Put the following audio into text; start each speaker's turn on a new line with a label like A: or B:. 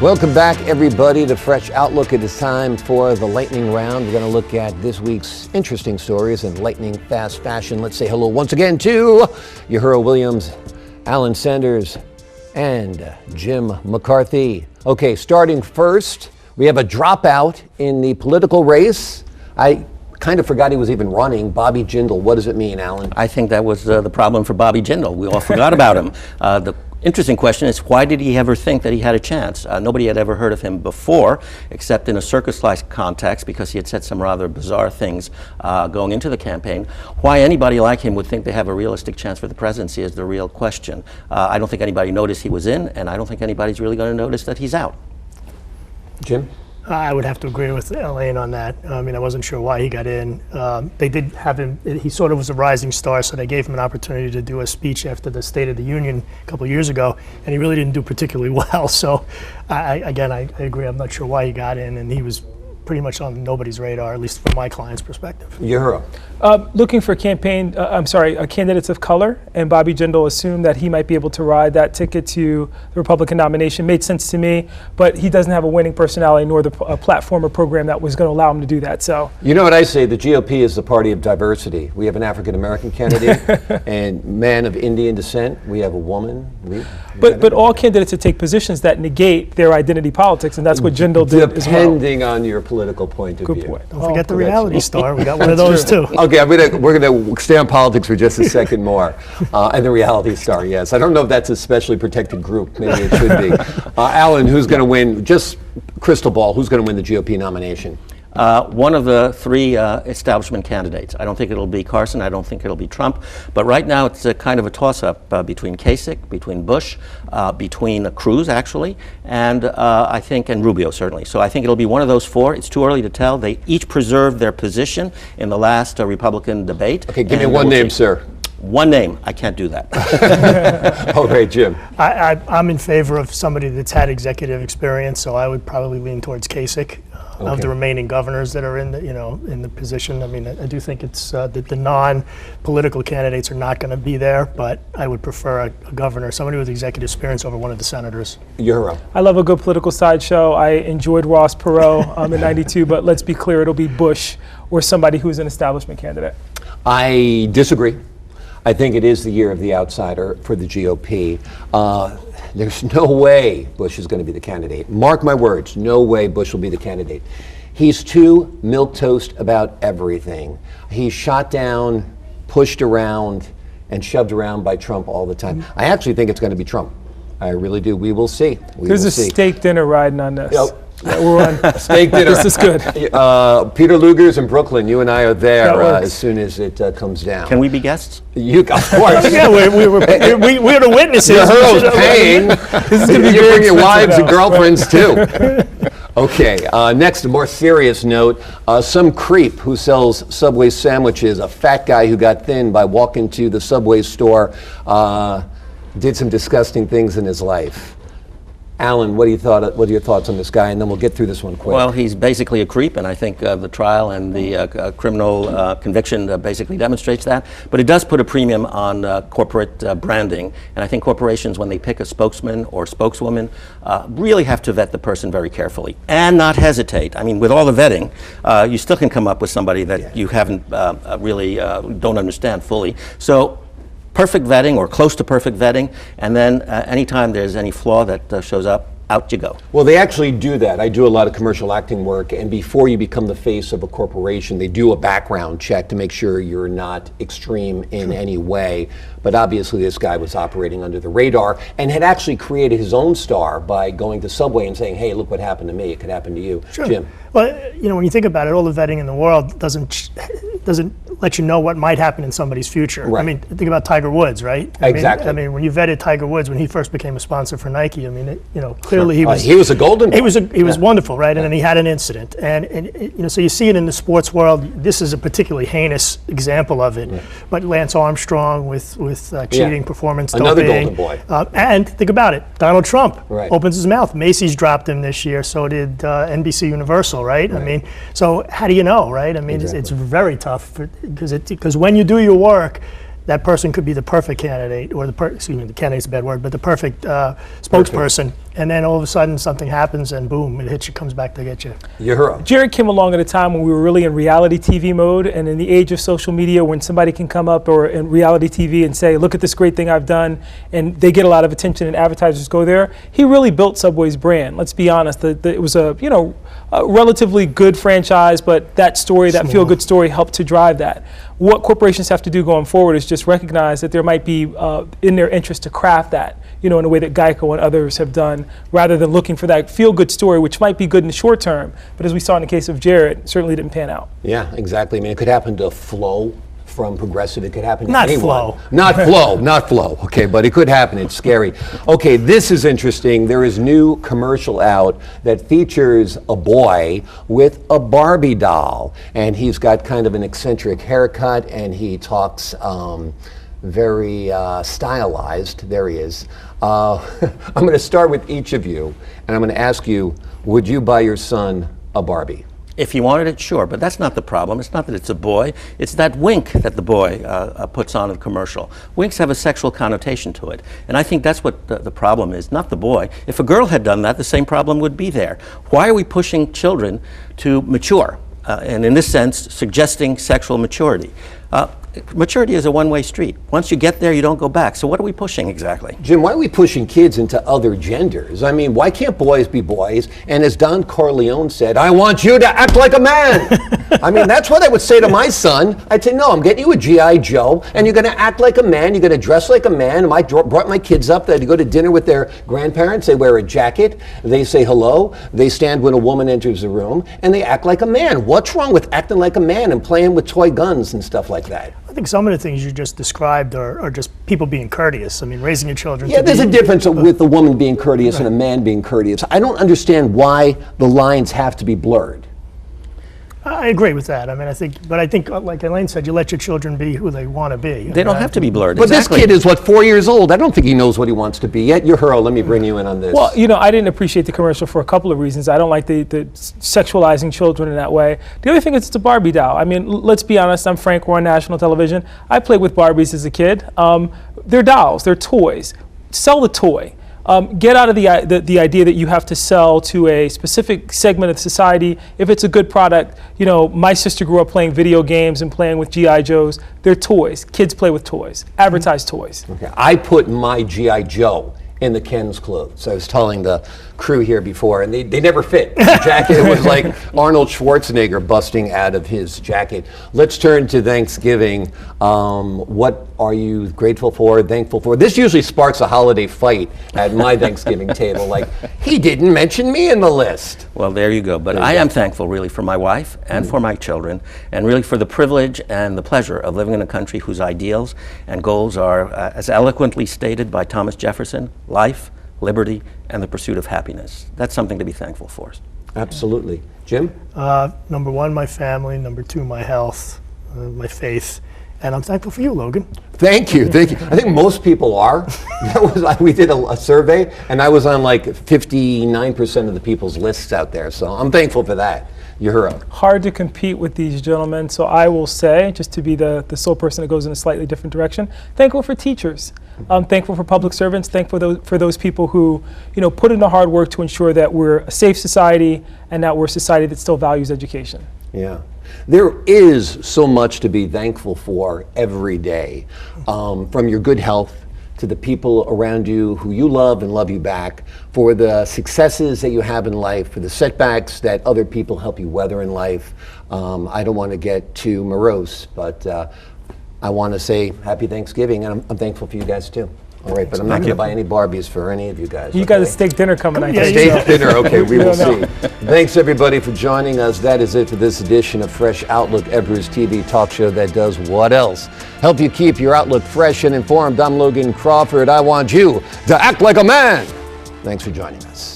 A: Welcome back, everybody, to Fresh Outlook. It is time for the lightning round. We're going to look at this week's interesting stories in lightning fast fashion. Let's say hello once again to Yohuru Williams, Alain Sanders, and Jim McCarthy. Okay, starting first, we have a dropout in the political race. I kind of forgot he was even running. Bobby Jindal. What does it mean, Alan?
B: I think that was the problem for Bobby Jindal. We all forgot about him. The interesting question is, why did he ever think that he had a chance? Nobody had ever heard of him before, except in a circus-like context, because he had said some rather bizarre things going into the campaign. Why anybody like him would think they have a realistic chance for the presidency is the real question. I don't think anybody noticed he was in, and I don't think anybody's really going to notice that he's out.
A: Jim?
C: I would have to agree with Alain on that. I mean, I wasn't sure why he got in. They did have him, he sort of was a rising star, so they gave him an opportunity to do a speech after the State of the Union a couple of years ago, and he really didn't do particularly well. So, I agree. I'm not sure why he got in, and he was pretty much on nobody's radar, at least from my client's perspective.
A: Yohuru.
D: Looking for candidates of color, and Bobby Jindal assumed that he might be able to ride that ticket to the Republican nomination. Made sense to me, but he doesn't have a winning personality nor the platform or program that was going to allow him to do that. So,
A: you know what I say? The GOP is the party of diversity. We have an African American candidate and man of Indian descent. We have a woman.
D: But all candidates that take positions that negate their identity politics, and that's what Jindal did as well.
A: Depending on your political point of
D: Good
A: view.
D: point.
C: Don't forget the reality star. We got one of those too.
A: Okay, we're going to stay on politics for just a second more. And the reality star, yes. I don't know if that's a specially protected group. Maybe it should be. Alan, who's going to win, just crystal ball, who's going to win the GOP nomination?
B: One of the three establishment candidates. I don't think it'll be Carson. I don't think it'll be Trump. But right now it's a kind of a toss-up between Kasich, between Bush, between Cruz, actually, and I think, and Rubio, certainly. So I think it'll be one of those four. It's too early to tell. They each preserved their position in the last Republican debate.
A: Okay, give me one name, sir.
B: One name. I can't do that.
A: Oh, great, Jim.
C: I'm in favor of somebody that's had executive experience, so I would probably lean towards Kasich. Of the remaining governors that are in the position. I mean, I do think it's that the non-political candidates are not going to be there, but I would prefer a governor, somebody with executive experience, over one of the senators.
A: Yohuru.
D: I love a good political sideshow. I enjoyed Ross Perot in '92, but let's be clear, it'll be Bush or somebody who's an establishment candidate.
A: I disagree. I think it is the year of the outsider for the GOP. There's no way Bush is going to be the candidate. Mark my words, no way Bush will be the candidate. He's too milquetoast about everything. He's shot down, pushed around, and shoved around by Trump all the time. I actually think it's going to be Trump. I really do. We will see.
D: There's a steak dinner riding on this.
A: Yep.
D: Yeah, we're on.
A: Steak dinner.
D: This is good.
A: Peter Luger's in Brooklyn. You and I are there as soon as it comes down.
B: Can we be guests?
A: You, of course.
C: Yeah, we're the witnesses.
A: Yohuru's paying.
D: This is going to be
A: You
D: very
A: bring your wives
D: expensive
A: and girlfriends too. Okay, next, a more serious note. Some creep who sells Subway sandwiches, a fat guy who got thin by walking to the Subway store, did some disgusting things in his life. Alan, what are your thoughts on this guy? And then we'll get through this one quick.
B: Well, he's basically a creep, and I think the trial and the criminal conviction basically demonstrates that. But it does put a premium on corporate branding, and I think corporations, when they pick a spokesman or spokeswoman, really have to vet the person very carefully and not hesitate. I mean, with all the vetting, you still can come up with somebody that you haven't really don't understand fully. So, perfect vetting or close to perfect vetting, and then anytime there's any flaw that shows up, out you go.
A: Well, they actually do that. I do a lot of commercial acting work, and before you become the face of a corporation, they do a background check to make sure you're not extreme in any way. But obviously this guy was operating under the radar and had actually created his own star by going to Subway and saying, hey, look what happened to me. It could happen to you.
C: Sure.
A: Jim.
C: Well, when you think about it, all the vetting in the world doesn't let you know what might happen in somebody's future.
A: Right.
C: I mean, think about Tiger Woods, right?
A: Exactly.
C: I mean, when you vetted Tiger Woods when he first became a sponsor for Nike, I mean, clearly he was
A: a golden boy.
C: He was wonderful, right? And then he had an incident, and so you see it in the sports world. This is a particularly heinous example of it. But Lance Armstrong with cheating, performance,
A: another
C: doping.
A: golden boy.
C: And think about it, Donald Trump
A: opens
C: his mouth. Macy's dropped him this year, so did NBC Universal, right? I mean, so how do you know, right? I mean, it's very tough because when you do your work, that person could be the perfect candidate, or the candidate's a bad word, but the perfect spokesperson. And then all of a sudden something happens and boom, it hits you, comes back to get you.
A: Yohuru.
D: Jared came along at a time when we were really in reality TV mode, and in the age of social media, when somebody can come up or in reality TV and say, look at this great thing I've done, and they get a lot of attention and advertisers go there, he really built Subway's brand. Let's be honest, it was a relatively good franchise, but that story, that feel-good story helped to drive that. What corporations have to do going forward is just recognize that there might be in their interest to craft that, in a way that Geico and others have done, rather than looking for that feel-good story, which might be good in the short term, but as we saw in the case of Jared, certainly didn't pan out.
A: Yeah, exactly. I mean, it could happen to Flo from Progressive. It could happen to
C: Not
A: anyone.
C: Flo.
A: Not Flo. Not Flo. Okay, but it could happen. It's scary. Okay, this is interesting. There is new commercial out that features a boy with a Barbie doll, and he's got kind of an eccentric haircut, and he talks very stylized. There he is. I'm going to start with each of you, and I'm going to ask you, would you buy your son a Barbie?
B: If he wanted it, sure, but that's not the problem. It's not that it's a boy. It's that wink that the boy puts on in the commercial. Winks have a sexual connotation to it, and I think that's what the problem is, not the boy. If a girl had done that, the same problem would be there. Why are we pushing children to mature, and in this sense, suggesting sexual maturity? Maturity is a one-way street. Once you get there, you don't go back. So what are we pushing exactly?
A: Jim, why are we pushing kids into other genders? I mean, why can't boys be boys? And as Don Corleone said, I want you to act like a man. I mean, that's what I would say to my son. I'd say, no, I'm getting you a G.I. Joe, and you're going to act like a man. You're going to dress like a man. I brought my kids up there to go to dinner with their grandparents. They wear a jacket. They say hello. They stand when a woman enters the room, and they act like a man. What's wrong with acting like a man and playing with toy guns and stuff like that?
C: I think some of the things you just described are just people being courteous. I mean, raising your children.
A: Yeah, there's a difference with a woman being courteous and a man being courteous. I don't understand why the lines have to be blurred.
C: I agree with that. I mean, I think, like Alain said, you let your children be who they want to be.
B: They don't have to be blurred.
A: But
B: exactly.
A: This kid is, 4 years old? I don't think he knows what he wants to be yet. Yohuru, let me bring you in on this.
D: Well, I didn't appreciate the commercial for a couple of reasons. I don't like the sexualizing children in that way. The other thing is it's a Barbie doll. I mean, let's be honest, I'm Frank, we're on national television. I played with Barbies as a kid. They're dolls, they're toys. Sell the toy. Get out of the idea that you have to sell to a specific segment of society. If it's a good product, my sister grew up playing video games and playing with G.I. Joes. They're toys. Kids play with toys. Advertise toys.
A: Okay. I put my G.I. Joe in the Ken's clothes. I was telling the crew here before, and they never fit. The jacket, it was like Arnold Schwarzenegger busting out of his jacket. Let's turn to Thanksgiving. What are you grateful for, thankful for? This usually sparks a holiday fight at my Thankgiving table. Like, he didn't mention me in the list.
B: Well, there you go. But I am thankful, really, for my wife and for my children, and really for the privilege and the pleasure of living in a country whose ideals and goals are, as eloquently stated by Thomas Jefferson, life, liberty, and the pursuit of happiness. That's something to be thankful for.
A: Absolutely. Jim?
C: Number one, my family. Number two, my health, my faith. And I'm thankful for you, Logan.
A: Thank you. I think most people are. We did a survey, and I was on like 59% of the people's lists out there. So I'm thankful for that. Yohuru.
D: Hard to compete with these gentlemen, so I will say, just to be the sole person that goes in a slightly different direction, thankful for teachers. I'm thankful for public servants, thankful for those people who put in the hard work to ensure that we're a safe society and that we're a society that still values education.
A: Yeah. There is so much to be thankful for every day, from your good health to the people around you who you love and love you back, for the successes that you have in life, for the setbacks that other people help you weather in life. I don't want to get too morose, but I want to say happy Thanksgiving, and I'm thankful for you guys too. All right, but I'm not going to buy any Barbies for any of you guys.
D: You got a steak dinner coming, I think.
A: Steak dinner, okay, we will see. Thanks everybody for joining us. That is it for this edition of Fresh Outlook, Ebru's TV talk show that does what else? Help you keep your outlook fresh and informed. I'm Logan Crawford. I want you to act like a man. Thanks for joining us.